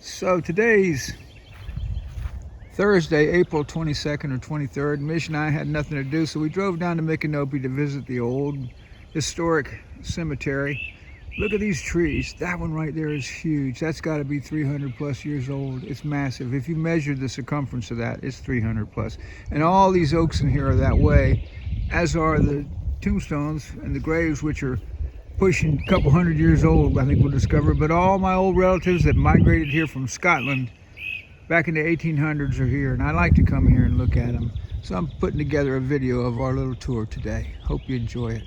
So today's Thursday, April 22nd or 23rd. Mish and I had nothing to do, so we drove down to Micanopy to visit the old historic cemetery. Look at these trees. That one right there is huge. That's got to be 300 plus years old. It's massive. If you measure the circumference of that, it's 300 plus. And all these oaks in here are that way, as are the tombstones and the graves, which are pushing a couple hundred years old, I think we'll discover. But all my old relatives that migrated here from Scotland back in the 1800s are here, and I like to come here and look at them. So I'm putting together a video of our little tour today. Hope you enjoy it.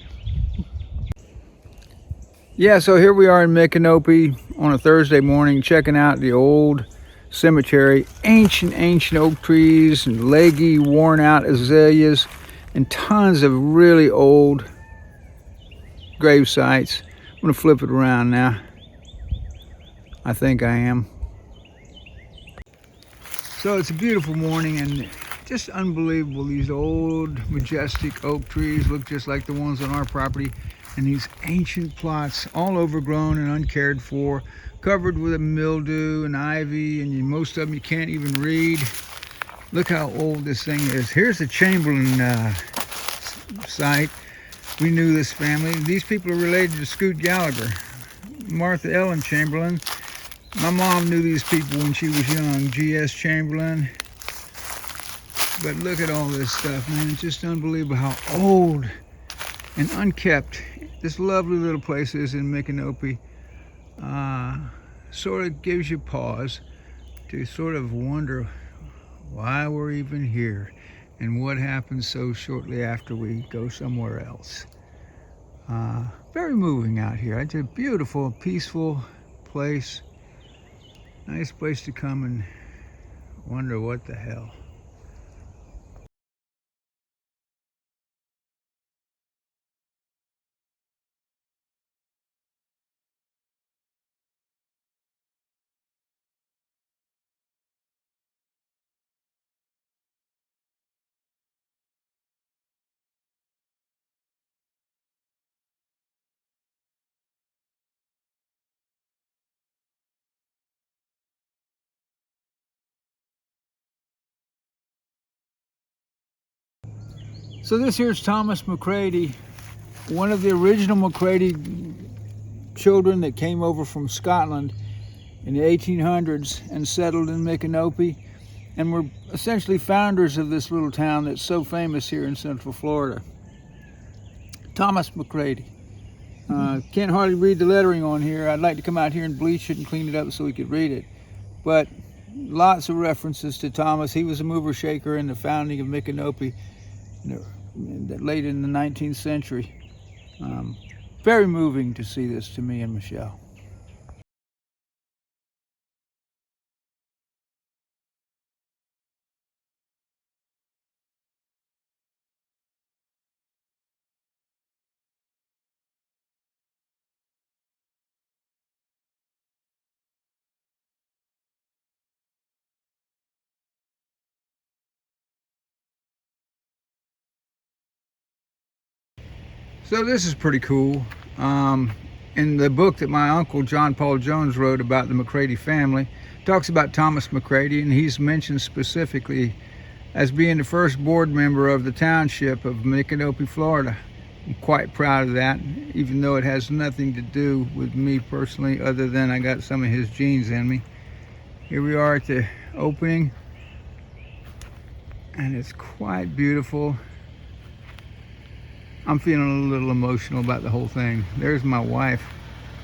Yeah, so here we are in Micanopy on a Thursday morning, checking out the old cemetery. Ancient oak trees and leggy, worn out azaleas, and tons of really old grave sites. I'm gonna flip it around now. I think I am. So it's a beautiful morning and just unbelievable. These old majestic oak trees look just like the ones on our property, and these ancient plots all overgrown and uncared for, covered with mildew and ivy, and most of them you can't even read. Look how old this thing is. Here's the Chamberlain site. We knew this family. These people are related to Scoot Gallagher, Martha Ellen Chamberlain. My mom knew these people when she was young, G.S. Chamberlain. But look at all this stuff, man. It's just unbelievable how old and unkept this lovely little place is in Micanopy. Sort of gives you pause to sort of wonder why we're even here and what happens so shortly after we go somewhere else. Very moving out here. It's a beautiful, peaceful place. Nice place to come and wonder what the hell. So this here's Thomas McCready, one of the original McCready children that came over from Scotland in the 1800s and settled in Micanopy, and were essentially founders of this little town that's so famous here in Central Florida. Thomas McCready. Can't hardly read the lettering on here. I'd like to come out here and bleach it and clean it up so we could read it. But lots of references to Thomas. He was a mover shaker in the founding of Micanopy late in the 19th century. Very moving to see this to me and Michelle. So this is pretty cool. In the book that my uncle John Paul Jones wrote about the McCready family, talks about Thomas McCready, and he's mentioned specifically as being the first board member of the township of Micanopy, Florida. I'm quite proud of that, even though it has nothing to do with me personally, other than I got some of his genes in me. Here we are at the opening, and it's quite beautiful. I'm feeling a little emotional about the whole thing. There's my wife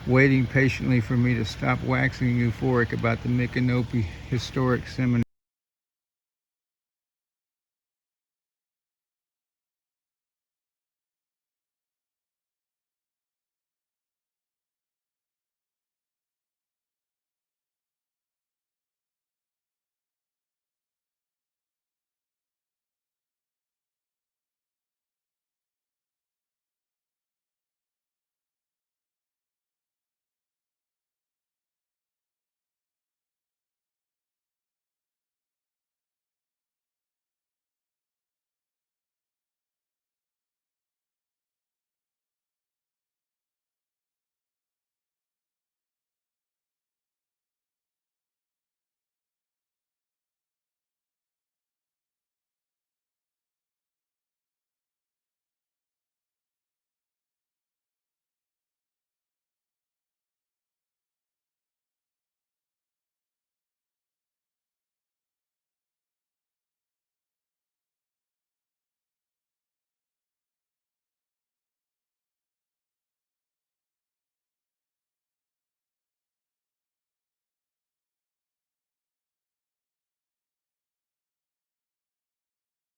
waiting patiently for me to stop waxing euphoric about the Micanopy Historic Cemetery.